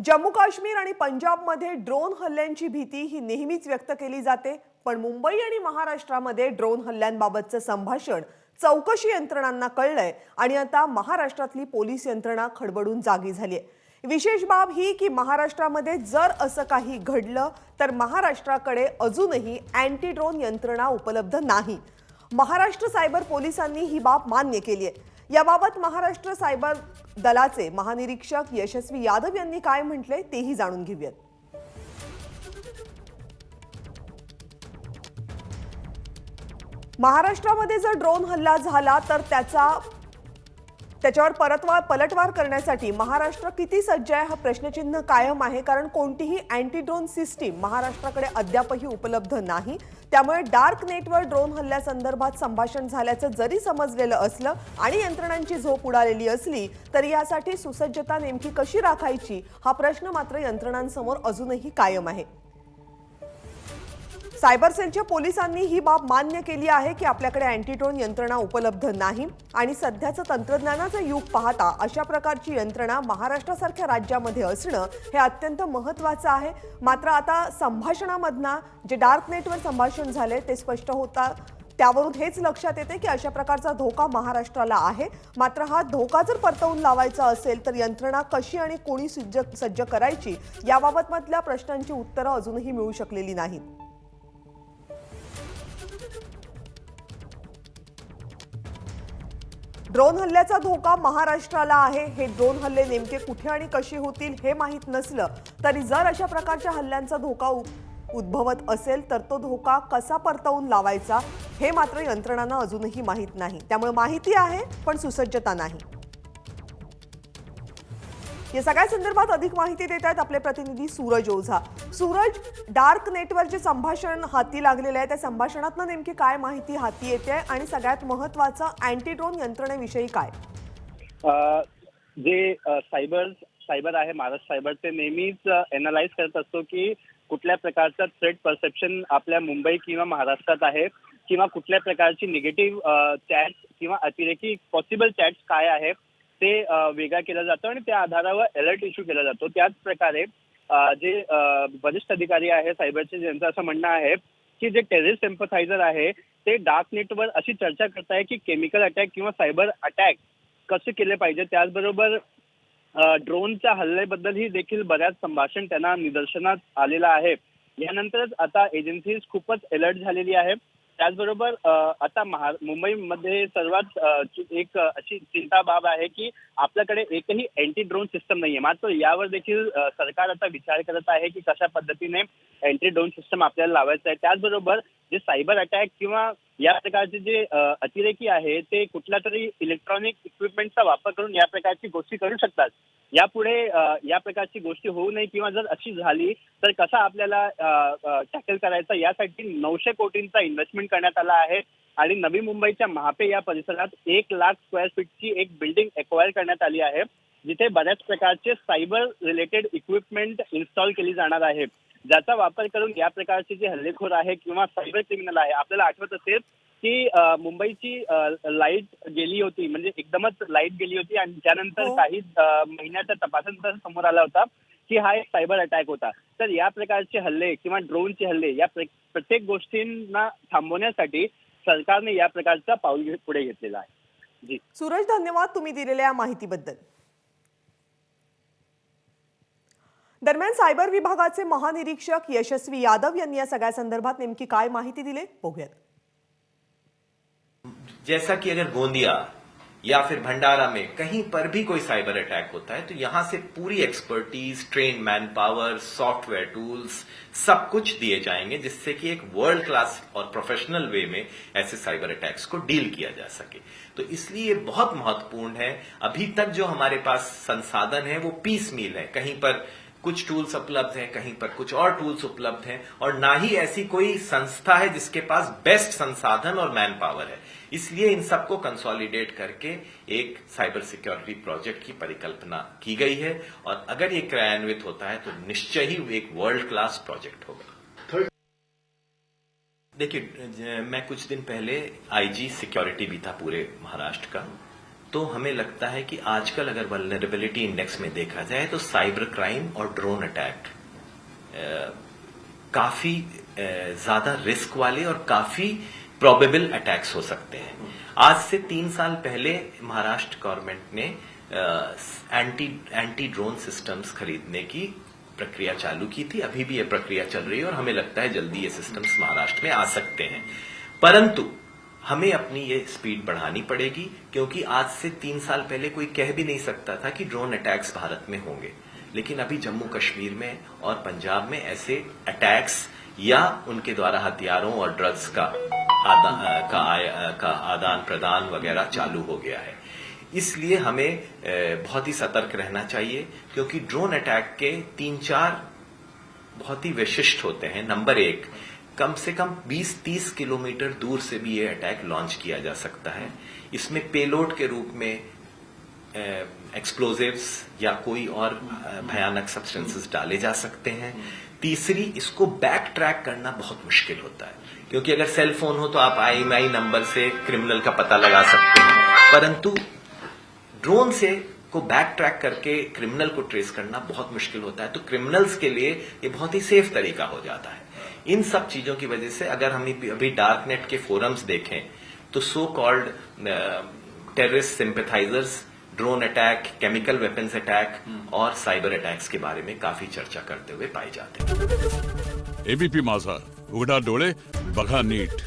जम्मू काश्मीर आणि पंजाबमध्ये ड्रोन हल्ल्यांची भीती ही नेहमीच व्यक्त केली जाते, पण मुंबई आणि महाराष्ट्रामध्ये ड्रोन हल्ल्यांबाबतचं संभाषण चौकशी यंत्रणांना कळलंय आणि आता महाराष्ट्रातली पोलीस यंत्रणा खडबडून जागी झाली आहे। विशेष बाब ही की महाराष्ट्रामध्ये जर असं काही घडलं तर महाराष्ट्राकडे अजूनही अँटी ड्रोन यंत्रणा उपलब्ध नाही। महाराष्ट्र सायबर पोलिसांनी ही बाब मान्य केली आहे। याबाबत महाराष्ट्र सायबर दलाचे महानिरीक्षक यशस्वी यादव यांनी काय म्हटले तेही जाणून घेऊयात। महाराष्ट्रामध्ये जर ड्रोन हल्ला झाला तर त्याच्यावर पलटवार करण्यासाठी महाराष्ट्र किती सज्ज आहे हा प्रश्नचिन्ह कायम आहे, कारण कोणतीही अँटी ड्रोन सिस्टीम महाराष्ट्राकडे अद्यापही उपलब्ध नाही। त्यामुळे डार्क नेटवर ड्रोन हल्ल्यासंदर्भात संभाषण झाल्याचं जरी समजलेलं असलं आणि यंत्रणांची झोप उडालेली असली तरी यासाठी सुसज्जता नेमकी कशी राखायची हा प्रश्न मात्र यंत्रणांसमोर अजूनही कायम आहे। सायबर सेलच्या पोलिसांनी ही बाब मान्य केली आहे की आपल्याकडे अँटी ड्रोन यंत्रणा उपलब्ध नाही आणि सध्याचं तंत्रज्ञानाचं युग पाहता अशा प्रकारची यंत्रणा महाराष्ट्रासारख्या राज्यामध्ये असणं हे अत्यंत महत्त्वाचं आहे। मात्र आता संभाषणामधना जे डार्क नेटवर संभाषण झाले ते स्पष्ट होता, त्यावरून हेच लक्षात येते की अशा प्रकारचा धोका महाराष्ट्राला आहे। मात्र हा धोका जर परतवून लावायचा असेल तर यंत्रणा कशी आणि कोणी सज्ज करायची याबाबत मधल्या प्रश्नांची उत्तरं अजूनही मिळू शकलेली नाहीत। ड्रोन हल्ल्याचा धोका महाराष्ट्राला आहे। हे ड्रोन हल्ले नेमके कुठे आणि कसे होतील हे माहित नसलं तरी जर अशा प्रकारच्या हल्ल्यांचा धोका उद्भवत असेल तर तो धोका कसा परतवून लावायचा हे मात्र यंत्रणांना अजूनही माहित नाही। त्यामुळे माहिती आहे पण सुसज्जता नाही। या सगळ्या संदर्भात अधिक माहिती देत आहेत आपले प्रतिनिधी सूरज ओझा। सूरज, डार्क नेटवर जे संभाषण हाती लागलेलं आहे त्या संभाषणातून नेमकी काय माहिती हाती येते आणि सगळ्यात महत्त्वाचं अँटी ड्रोन यंत्रणेविषयी काय? जे सायबर आहे महाराष्ट्र सायबर ते नेहमीच एनालाइज करत असतो की कुठल्या प्रकारचा थ्रेट परसेप्शन आपल्या मुंबई किंवा महाराष्ट्रात आहे किंवा कुठल्या प्रकारची निगेटिव्ह चॅट्स किंवा अतिरेकी पॉसिबल चॅट्स काय आहे ते वेगळा केला जातो आणि त्या आधारावर अलर्ट इश्यू केला जातो। त्याच प्रकारे जे वरिष्ठ अधिकारी आहे सायबरचे ज्यांचं असं म्हणणं आहे की जे टेररिस्ट एम्पथायझर आहे ते डार्क नेटवर अशी चर्चा करत आहे की केमिकल अटॅक किंवा सायबर अटॅक कसे केले पाहिजे। त्याचबरोबर ड्रोनच्या हल्ल्याबद्दलही देखील बऱ्याच संभाषण त्यांना निदर्शनास आलेलं आहे। यानंतरच आता एजन्सीज खूपच अलर्ट झालेली आहे। त्याचबरोबर आता मुंबईमध्ये सर्वात एक अशी चिंता बाब आहे की आपल्याकडे एकही अँटी ड्रोन सिस्टम नाहीये। मात्र यावर देखील सरकार आता विचार करत आहे की कशा पद्धतीने अँटी ड्रोन सिस्टम आपल्याला लावायचं आहे। त्याचबरोबर जे सायबर अटॅक किंवा या प्रकारचे जे अतिरेकी आहे ते कुठल्या तरी इलेक्ट्रॉनिक इक्विपमेंटचा वापर करून या प्रकारची गोष्टी करू शकतात। यापुढे या प्रकारची गोष्टी होऊ नये किंवा जर अशी झाली तर कसा आपल्याला टॅकल करायचा यासाठी 900 कोटींचा इन्व्हेस्टमेंट करण्यात आला आहे आणि नवी मुंबईच्या महापे या परिसरात 1 लाख स्क्वेअर फीटची एक बिल्डिंग एक्वायर करण्यात आली आहे जिथे बऱ्याच प्रकारचे सायबर रिलेटेड इक्विपमेंट इन्स्टॉल केली जाणार आहे, ज्याचा वापर करून या प्रकारचे जे हल्लेखोर आहे किंवा सायबर क्रिमिनल आहे, आपल्याला आठवत असेल की मुंबईची लाईट गेली होती, म्हणजे एकदमच लाईट गेली होती आणि त्यानंतर काही महिन्याच्या तपासानंतर समोर आला होता की हा एक सायबर अटॅक होता। तर या प्रकारचे हल्ले किंवा ड्रोनचे हल्ले या प्रत्येक गोष्टींना थांबवण्यासाठी सरकारने या प्रकारचा पाऊल पुढे घेतलेला आहे। जी सूरज, धन्यवाद तुम्ही दिलेल्या माहितीबद्दल। दरम्यान सायबर विभागाचे महानिरीक्षक यशस्वी यादव यांनी या सगळ्या संदर्भात नेमकी काय माहिती दिली बघूयात। जैसा कि अगर गोंदिया या फिर भंडारा में कहीं पर भी कोई साइबर अटैक होता है तो यहां से पूरी expertise, train manpower, software tools सब कुछ दिए जाएंगे जिससे कि एक वर्ल्ड क्लास और प्रोफेशनल वे में ऐसे साइबर अटैक्स को डील किया जा सके। तो इसलिए बहुत महत्वपूर्ण है। अभी तक जो हमारे पास संसाधन है वो पीसमील है, कहीं पर कुछ टूल्स उपलब्ध हैं, कहीं पर कुछ और टूल्स उपलब्ध हैं और ना ही ऐसी कोई संस्था है जिसके पास बेस्ट संसाधन और मैन पावर है। इसलिए इन सबको कंसोलिडेट करके एक साइबर सिक्योरिटी प्रोजेक्ट की परिकल्पना की गई है और अगर ये क्रियान्वित होता है तो निश्चय ही एक वर्ल्ड क्लास प्रोजेक्ट होगा। देखिए, मैं कुछ दिन पहले आईजी सिक्योरिटी भी था पूरे महाराष्ट्र का, तो हमें लगता है कि आजकल अगर वल्नरेबिलिटी इंडेक्स में देखा जाए तो साइबर क्राइम और ड्रोन अटैक काफी ज्यादा रिस्क वाले और काफी प्रोबेबल अटैक्स हो सकते हैं। आज से 3 साल पहले महाराष्ट्र गवर्नमेंट ने एंटी ड्रोन सिस्टम्स खरीदने की प्रक्रिया चालू की थी। अभी भी यह प्रक्रिया चल रही है और हमें लगता है जल्दी ये सिस्टम्स महाराष्ट्र में आ सकते हैं। परंतु हमें अपनी ये स्पीड बढ़ानी पड़ेगी, क्योंकि आज से 3 साल पहले कोई कह भी नहीं सकता था कि ड्रोन अटैक्स भारत में होंगे। लेकिन अभी जम्मू कश्मीर में और पंजाब में ऐसे अटैक्स या उनके द्वारा हथियारों और ड्रग्स का आदान प्रदान वगैरह चालू हो गया है। इसलिए हमें बहुत ही सतर्क रहना चाहिए, क्योंकि ड्रोन अटैक के 3-4 बहुत ही विशिष्ट होते हैं। नंबर 1, कम से कम 20-30 किलोमीटर दूर से भी ये अटैक लॉन्च किया जा सकता है। इसमें पेलोड के रूप में एक्सप्लोजिव्स या कोई और भयानक सब्सटेंसेस डाले जा सकते हैं। तीसरी, इसको बैक ट्रैक करना बहुत मुश्किल होता है, क्योंकि अगर सेल फोन हो तो आप IMEI नंबर से क्रिमिनल का पता लगा सकते हैं, परंतु ड्रोन से को बैक ट्रैक करके क्रिमिनल को ट्रेस करना बहुत मुश्किल होता है। तो क्रिमिनल्स के लिए ये बहुत ही सेफ तरीका हो जाता है। इन सब चीजों की वजह से अगर हम अभी डार्क नेट के फोरम्स देखें तो so called terrorist sympathizers drone attack, chemical weapons attack और साइबर अटैक्स के बारे में काफी चर्चा करते हुए पाए जाते हैं। ABP माझा, उघडा डोळे बघा नीट।